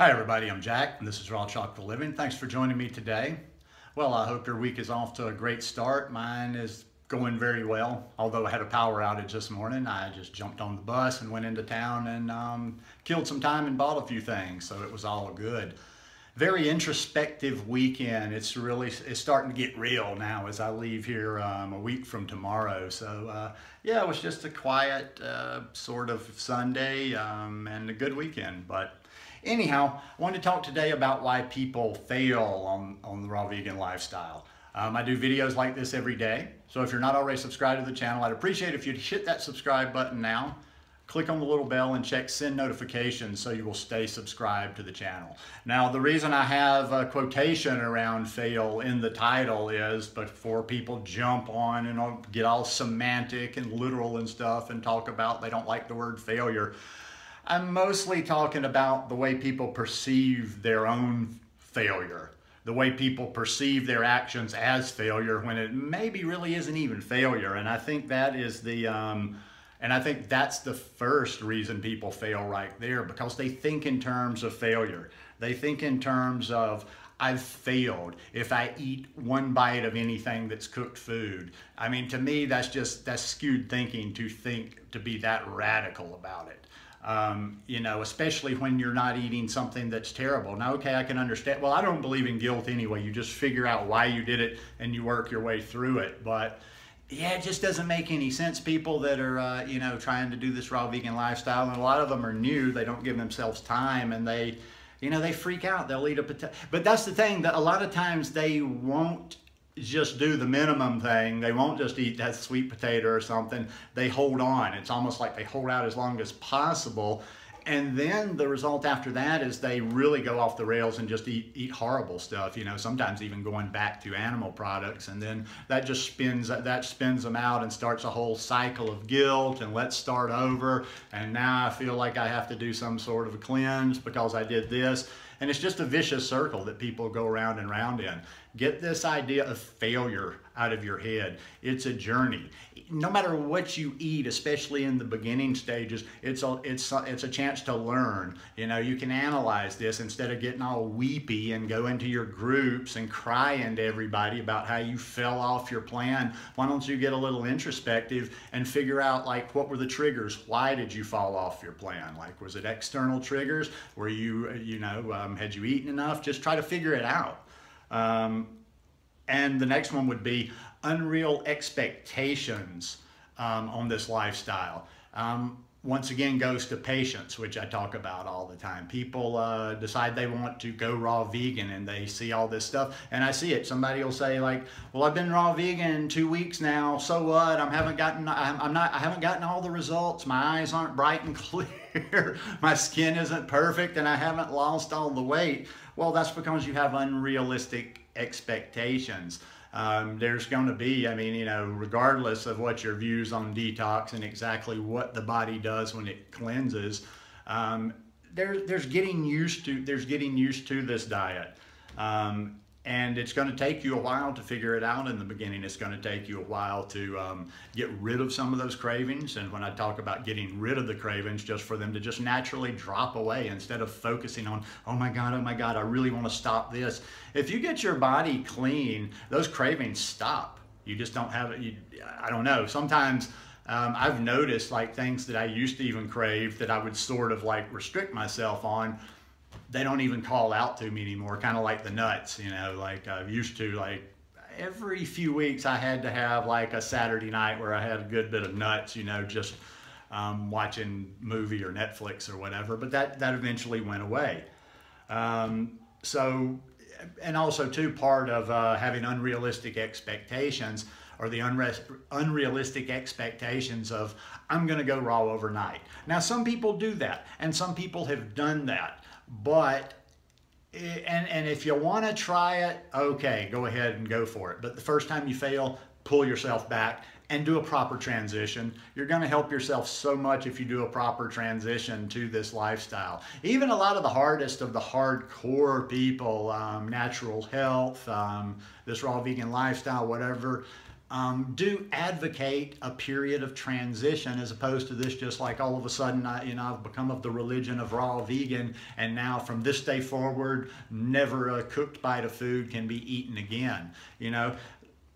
Hi everybody, I'm Jack and this is Raw Chocolate Living. Thanks for joining me today. Well, I hope your week is off to a great start. Mine is going very well. Although I had a power outage this morning, I just jumped on the bus and went into town and killed some time and bought a few things, so it was all good. Very introspective weekend. It's starting to get real now as I leave here a week from tomorrow. So yeah, it was just a quiet sort of Sunday and a good weekend. But anyhow, I wanted to talk today about why people fail on the raw vegan lifestyle. I do videos like this every day. So if you're not already subscribed to the channel, I'd appreciate it if you'd hit that subscribe button now. Click on the little bell and check send notifications so you will stay subscribed to the channel. Now, the reason I have a quotation around fail in the title is before people jump on and get all semantic and literal and stuff and talk about they don't like the word failure. I'm mostly talking about the way people perceive their own failure, the way people perceive their actions as failure when it maybe really isn't even failure. And I think that is and I think that's the first reason people fail right there, because they think in terms of failure. They think in terms of, I've failed if I eat one bite of anything that's cooked food. I mean, to me, that's skewed thinking to be that radical about it. You know, especially when you're not eating something that's terrible. Now, okay, I can understand. Well, I don't believe in guilt anyway. You just figure out why you did it and you work your way through it. But yeah, it just doesn't make any sense. People that are, you know, trying to do this raw vegan lifestyle, and a lot of them are new, they don't give themselves time, and they, you know, they freak out. They'll eat a potato. But that's the thing, that a lot of times they won't just do the minimum thing. They won't just eat that sweet potato or something. They hold on. It's almost like they hold out as long as possible. And then the result after that is they really go off the rails and just eat horrible stuff, you know, sometimes even going back to animal products. And then that just spins them out and starts a whole cycle of guilt and let's start over. And now I feel like I have to do some sort of a cleanse because I did this. And it's just a vicious circle that people go round and round in. Get this idea of failure out of your head. It's a journey. No matter what you eat, especially in the beginning stages, it's a chance to learn. You know, you can analyze this instead of getting all weepy and go into your groups and cry into everybody about how you fell off your plan. Why don't you get a little introspective and figure out, like, what were the triggers? Why did you fall off your plan? Like, was it external triggers? Were you, had you eaten enough? Just try to figure it out. And the next one would be unreal expectations on this lifestyle. Once again, goes to patience, which I talk about all the time. People decide they want to go raw vegan and they see all this stuff, and I see it. Somebody will say, like, well, I've been raw vegan 2 weeks now, so what? I haven't gotten all the results. My eyes aren't bright and clear. My skin isn't perfect and I haven't lost all the weight. Well, that's because you have unrealistic expectations. There's going to be, I mean, you know, regardless of what your views on detox and exactly what the body does when it cleanses, there's getting used to this diet. And it's going to take you a while to figure it out in the beginning. It's going to take you a while to get rid of some of those cravings. And when I talk about getting rid of the cravings, just for them to just naturally drop away instead of focusing on, oh my God, I really want to stop this. If you get your body clean, those cravings stop. You just don't have it. I don't know. Sometimes I've noticed, like, things that I used to even crave that I would sort of like restrict myself on, they don't even call out to me anymore, kind of like the nuts, you know, like I used to, like every few weeks I had to have like a Saturday night where I had a good bit of nuts, you know, just watching movie or Netflix or whatever, but that eventually went away. So, and also too, part of having unrealistic expectations or the unrealistic expectations of, I'm gonna go raw overnight. Now, some people do that, and some people have done that. But, and if you want to try it, okay, go ahead and go for it. But the first time you fail, pull yourself back and do a proper transition. You're going to help yourself so much if you do a proper transition to this lifestyle. Even a lot of the hardest of the hardcore people, natural health, this raw vegan lifestyle, whatever, Do advocate a period of transition as opposed to this just like all of a sudden I've become of the religion of raw vegan, and now from this day forward never a cooked bite of food can be eaten again.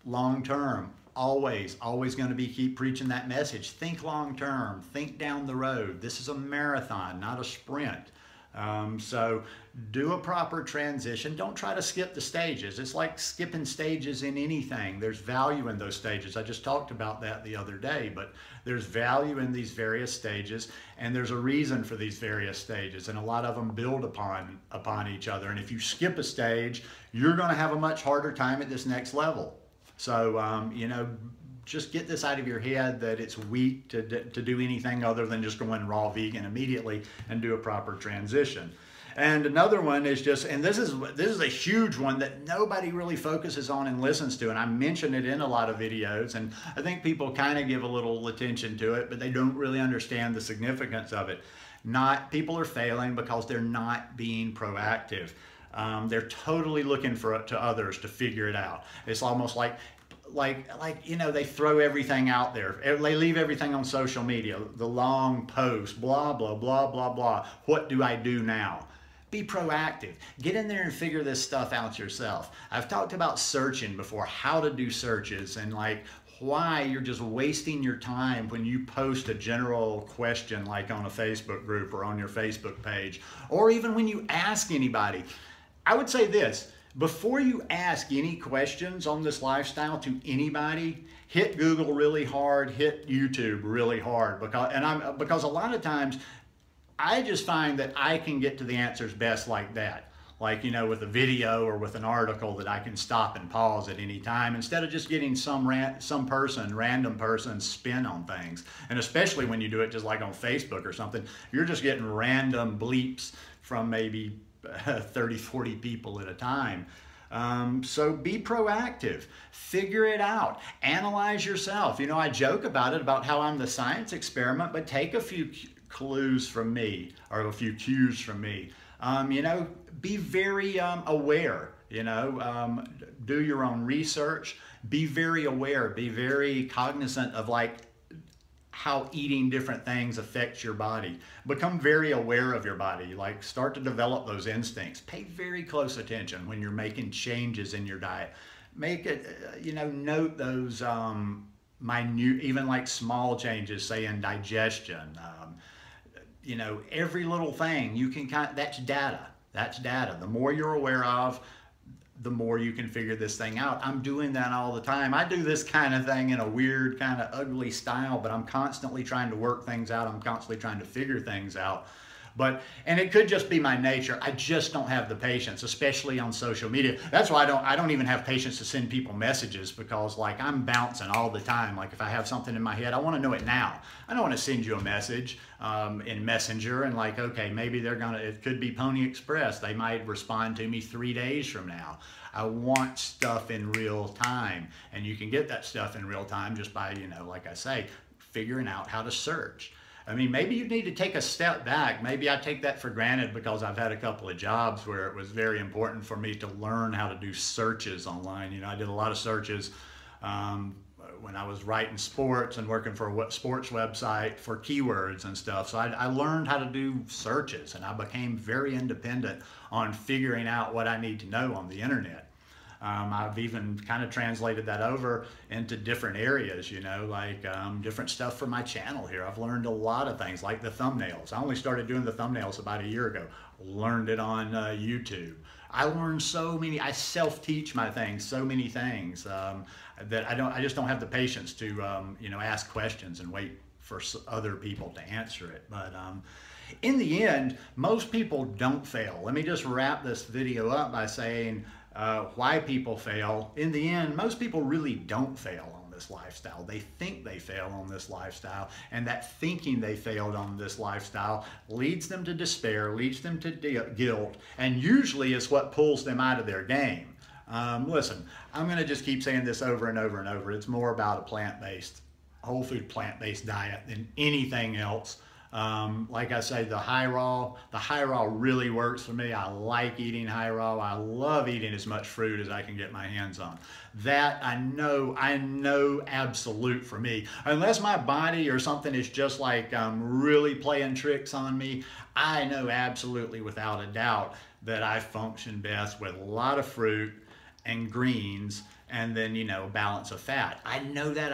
Long term, always going to be keep preaching that message. Think long term, think down the road. This is a marathon, not a sprint. So do a proper transition. Don't try to skip the stages. It's like skipping stages in anything. There's value in those stages. I just talked about that the other day, but there's value in these various stages, and there's a reason for these various stages, and a lot of them build upon each other. And if you skip a stage, you're going to have a much harder time at this next level. So, just get this out of your head that it's weak to do anything other than just going raw vegan immediately and do a proper transition. And another one is just, and this is a huge one that nobody really focuses on and listens to, and I mention it in a lot of videos, and I think people kind of give a little attention to it, but they don't really understand the significance of it. People are failing because they're not being proactive. They're totally looking to others to figure it out. It's almost like they throw everything out there. They leave everything on social media, the long post, blah, blah, blah, blah, blah. What do I do now? Be proactive. Get in there and figure this stuff out yourself. I've talked about searching before, how to do searches, and why you're just wasting your time when you post a general question like on a Facebook group or on your Facebook page, or even when you ask anybody. I would say this: before you ask any questions on this lifestyle to anybody, hit Google really hard, hit YouTube really hard, because a lot of times I just find that I can get to the answers best like that. With a video or with an article that I can stop and pause at any time, instead of just getting some random person's spin on things. And especially when you do it just like on Facebook or something, you're just getting random bleeps from maybe 30, 40 people at a time. So be proactive, figure it out, analyze yourself. I joke about how I'm the science experiment, but take a few clues from me, or a few cues from me. Be very aware, do your own research, be very aware, be very cognizant of how eating different things affects your body. Become very aware of your body, start to develop those instincts. Pay very close attention when you're making changes in your diet. Make it, note those minute, even small changes, say in digestion. Every little thing you can that's data. That's data. The more you're aware of, the more you can figure this thing out. I'm doing that all the time. I do this kind of thing in a weird, kind of ugly style, but I'm constantly trying to work things out. I'm constantly trying to figure things out. And it could just be my nature. I just don't have the patience, especially on social media. That's why I don't even have patience to send people messages, because I'm bouncing all the time. If I have something in my head, I want to know it now. I don't want to send you a message in Messenger and okay, maybe it could be Pony Express. They might respond to me 3 days from now. I want stuff in real time, and you can get that stuff in real time just by, like I say, figuring out how to search. Maybe you need to take a step back. Maybe I take that for granted because I've had a couple of jobs where it was very important for me to learn how to do searches online. I did a lot of searches when I was writing sports and working for a sports website for keywords and stuff. So I learned how to do searches, and I became very independent on figuring out what I need to know on the internet. I've even kind of translated that over into different areas, different stuff for my channel here. I've learned a lot of things, like the thumbnails. I only started doing the thumbnails about a year ago. Learned it on YouTube. I learned I self-teach my things, so many things that I just don't have the patience to, ask questions and wait for other people to answer it. But in the end, most people don't fail. Let me just wrap this video up by saying why people fail. In the end, most people really don't fail on this lifestyle. They think they fail on this lifestyle, and that thinking they failed on this lifestyle leads them to despair, leads them to guilt, and usually is what pulls them out of their game. Listen, I'm going to just keep saying this over and over and over. It's more about a plant-based, whole food plant-based diet than anything else. Like I say, the high raw really works for me. I like eating high raw. I love eating as much fruit as I can get my hands on. That I know absolute for me. Unless my body or something is just like really playing tricks on me, I know absolutely without a doubt that I function best with a lot of fruit and greens, and then, you know, a balance of fat. I know that.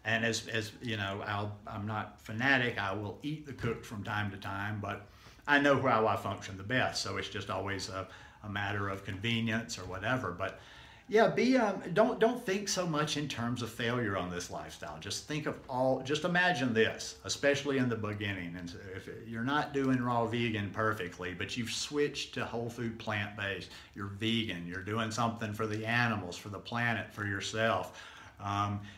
And as you know, I'm not fanatic. I will eat the cooked from time to time, but I know how I function the best. So it's just always a matter of convenience or whatever. But yeah, don't think so much in terms of failure on this lifestyle. Just just imagine this, especially in the beginning. And if you're not doing raw vegan perfectly, but you've switched to whole food plant-based, you're vegan, you're doing something for the animals, for the planet, for yourself.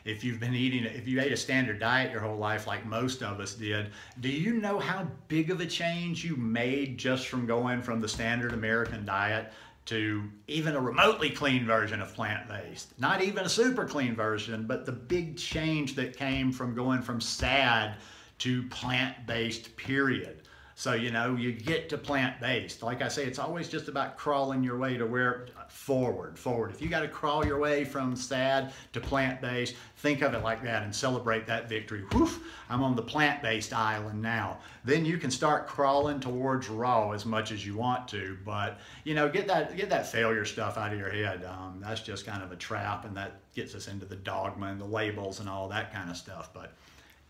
If you ate a standard diet your whole life like most of us did, do you know how big of a change you made just from going from the standard American diet to even a remotely clean version of plant-based? Not even a super clean version, but the big change that came from going from SAD to plant-based, period. So, you know, you get to plant-based. Like I say, it's always just about crawling your way to forward. If you got to crawl your way from SAD to plant-based, think of it like that and celebrate that victory. Whew, I'm on the plant-based island now. Then you can start crawling towards raw as much as you want to, but, you know, get that failure stuff out of your head. That's just kind of a trap, and that gets us into the dogma and the labels and all that kind of stuff. But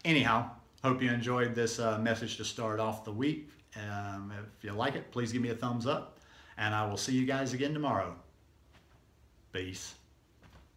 anyhow, hope you enjoyed this message to start off the week. If you like it, please give me a thumbs up, and I will see you guys again tomorrow. Peace.